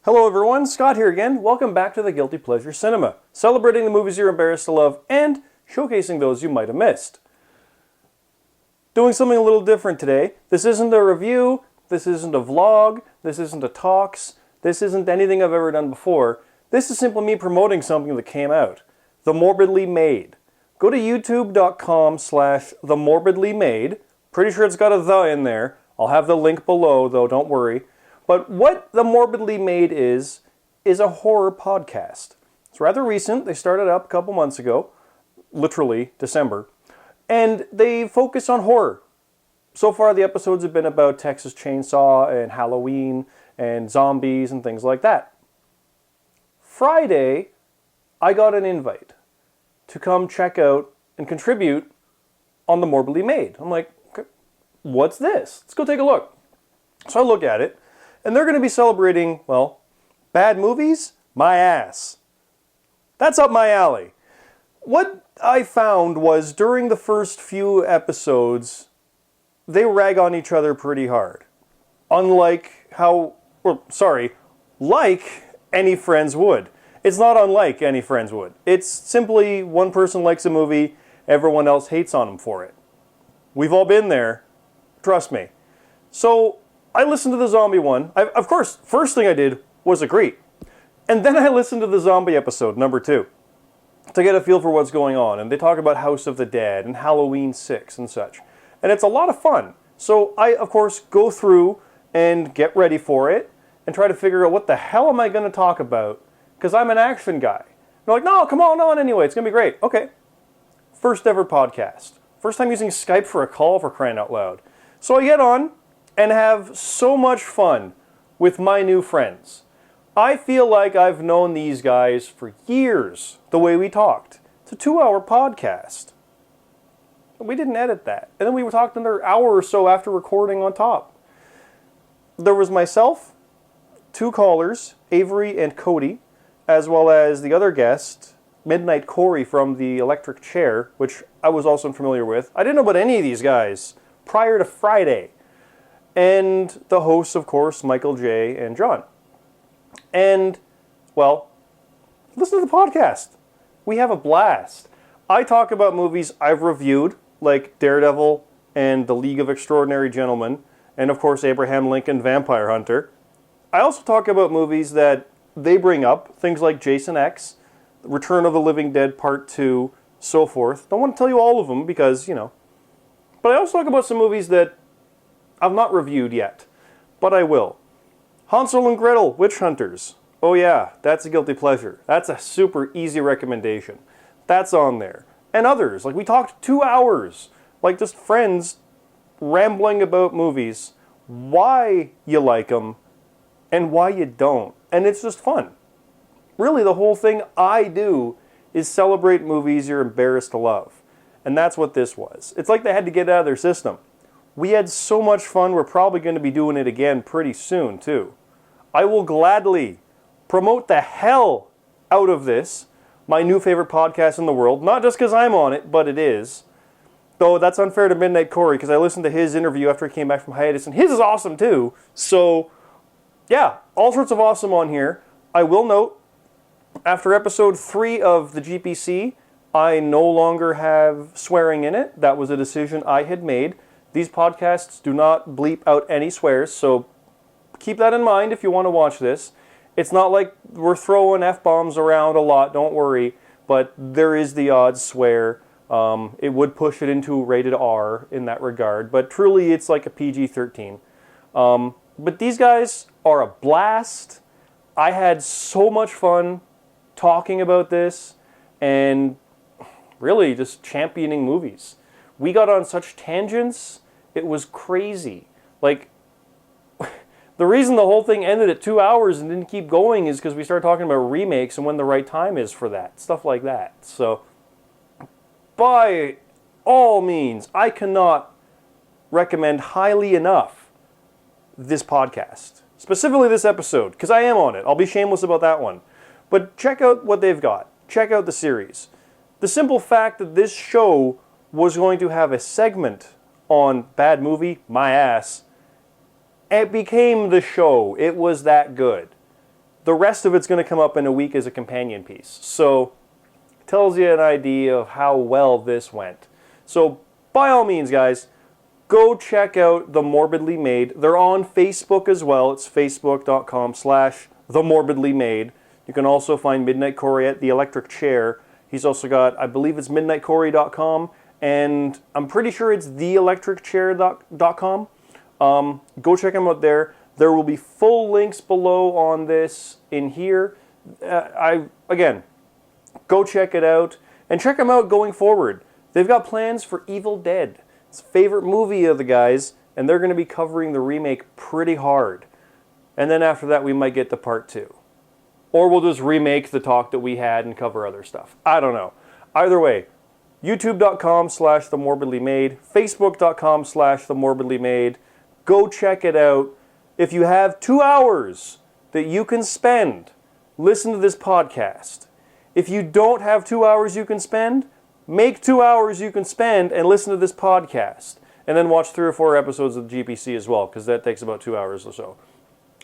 Hello everyone, Scott here again. Welcome back to the Guilty Pleasure Cinema, celebrating the movies you're embarrassed to love and showcasing those you might have missed. Doing something a little different today. This isn't a review, this isn't a vlog, this isn't a talks, this isn't anything I've ever done before. This is simply me promoting something that came out. The Morbidly Made. Go to youtube.com/themorbidlymade. Pretty sure it's got a "the" in there. I'll have the link below though, don't worry. But what The Morbidly Made is a horror podcast. It's rather recent. They started up a couple months ago, literally December, and they focus on horror. So far the episodes have been about Texas Chainsaw and Halloween and zombies and things like that. Friday, I got an invite to come check out and contribute on The Morbidly Made. I'm like, what's this? Let's go take a look. So I look at it. And they're going to be celebrating, well, bad movies? My ass. That's up my alley. What I found was during the first few episodes, they rag on each other pretty hard. Like any friends would. It's not unlike any friends would. It's simply one person likes a movie, everyone else hates on them for it. We've all been there. Trust me. So I listened to the zombie one. Of course, first thing I did was agree. And then I listened to the zombie episode, number 2, to get a feel for what's going on. And they talk about House of the Dead and Halloween 6 and such. And it's a lot of fun. So I, of course, go through and get ready for it and try to figure out what the hell am I going to talk about, because I'm an action guy. They're like, no, come on anyway, it's going to be great. Okay. First ever podcast. First time using Skype for a call, for crying out loud. So I get on and have so much fun with my new friends. I feel like I've known these guys for years, the way we talked. It's a 2-hour podcast. We didn't edit that. And then we talked another hour or so after recording on top. There was myself, 2 callers, Avery and Cody, as well as the other guest, Midnight Corey from the Electric Chair, which I was also familiar with. I didn't know about any of these guys prior to Friday. And the hosts, of course, Michael J. and John. And, well, listen to the podcast. We have a blast. I talk about movies I've reviewed, like Daredevil and The League of Extraordinary Gentlemen, and, of course, Abraham Lincoln Vampire Hunter. I also talk about movies that they bring up, things like Jason X, Return of the Living Dead Part 2, so forth. Don't want to tell you all of them because, But I also talk about some movies that I've not reviewed yet, but I will. Hansel and Gretel, Witch Hunters. Oh yeah, that's a guilty pleasure. That's a super easy recommendation. That's on there. And others, like we talked 2 hours, like just friends rambling about movies, why you like them, and why you don't. And it's just fun. Really, the whole thing I do is celebrate movies you're embarrassed to love. And that's what this was. It's like they had to get it out of their system. We had so much fun, we're probably going to be doing it again pretty soon, too. I will gladly promote the hell out of this, my new favorite podcast in the world. Not just because I'm on it, but it is. Though that's unfair to Midnight Corey, because I listened to his interview after he came back from hiatus, and his is awesome, too. So, yeah, all sorts of awesome on here. I will note, after episode 3 of the GPC, I no longer have swearing in it. That was a decision I had made. These podcasts do not bleep out any swears, so keep that in mind if you want to watch this. It's not like we're throwing F-bombs around a lot, don't worry, but there is the odd swear. It would push it into rated R in that regard, but truly it's like a PG-13. But these guys are a blast. I had so much fun talking about this and really just championing movies. We got on such tangents, it was crazy. Like, the reason the whole thing ended at 2 hours and didn't keep going is because we started talking about remakes and when the right time is for that. Stuff like that. So, by all means, I cannot recommend highly enough this podcast. Specifically this episode, because I am on it. I'll be shameless about that one. But check out what they've got. Check out the series. The simple fact that this show was going to have a segment on bad movie, my ass, it became the show. It was that good. the rest of it's going to come up in a week as a companion piece. So tells you an idea of how well this went. So by all means, guys, go check out The Morbidly Made. They're on Facebook as well. It's facebook.com/TheMorbidlyMade. You can also find Midnight Corey at The Electric Chair. He's also got, I believe it's midnightcorey.com, and I'm pretty sure it's theelectricchair.com. Go check him out there. There will be full links below on this in here. Again, go check it out, and check them out going forward. They've got plans for Evil Dead. It's a favorite movie of the guys, and they're going to be covering the remake pretty hard. And then after that, we might get to part 2. Or we'll just remake the talk that we had and cover other stuff. I don't know. Either way, youtube.com/TheMorbidlyMade, facebook.com/TheMorbidlyMade. Go check it out. If you have 2 hours that you can spend, listen to this podcast. If you don't have 2 hours you can spend, make 2 hours you can spend and listen to this podcast. And then watch 3 or 4 episodes of the GPC as well, because that takes about 2 hours or so.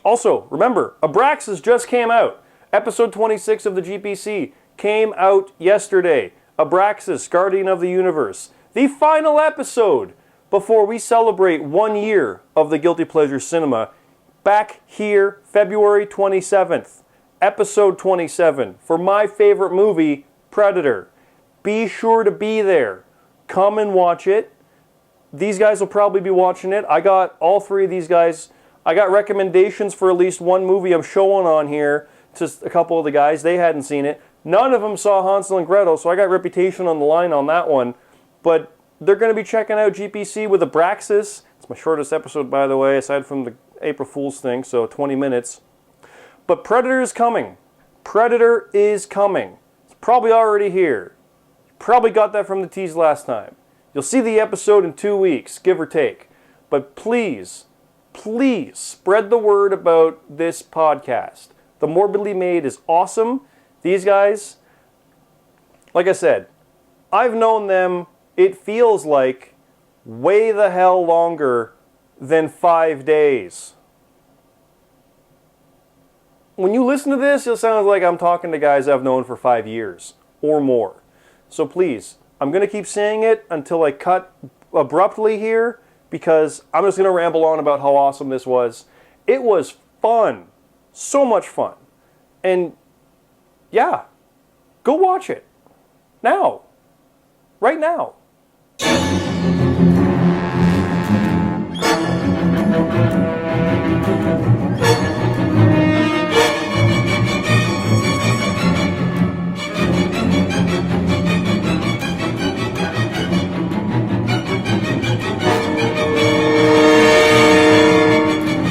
Also, remember, Abraxas just came out. Episode 26 of the GPC came out yesterday. Abraxas, Guardian of the Universe. The final episode before we celebrate 1 year of the Guilty Pleasure Cinema. Back here, February 27th. Episode 27 for my favorite movie, Predator. Be sure to be there. Come and watch it. These guys will probably be watching it. I got all 3 of these guys. I got recommendations for at least one movie I'm showing on here to a couple of the guys. They hadn't seen it. None of them saw Hansel and Gretel, so I got reputation on the line on that one. But they're going to be checking out GPC with Abraxas. It's my shortest episode, by the way, aside from the April Fool's thing, so 20 minutes. But Predator is coming. Predator is coming. It's probably already here. Probably got that from the tease last time. You'll see the episode in 2 weeks, give or take. But please, please spread the word about this podcast. The Morbidly Made is awesome. These guys, like I said, I've known them, it feels like, way the hell longer than 5 days. When you listen to this, it sounds like I'm talking to guys I've known for 5 years or more. So please, I'm going to keep saying it until I cut abruptly here, because I'm just going to ramble on about how awesome this was. It was fun. So much fun. And yeah, go watch it. Now. Right now.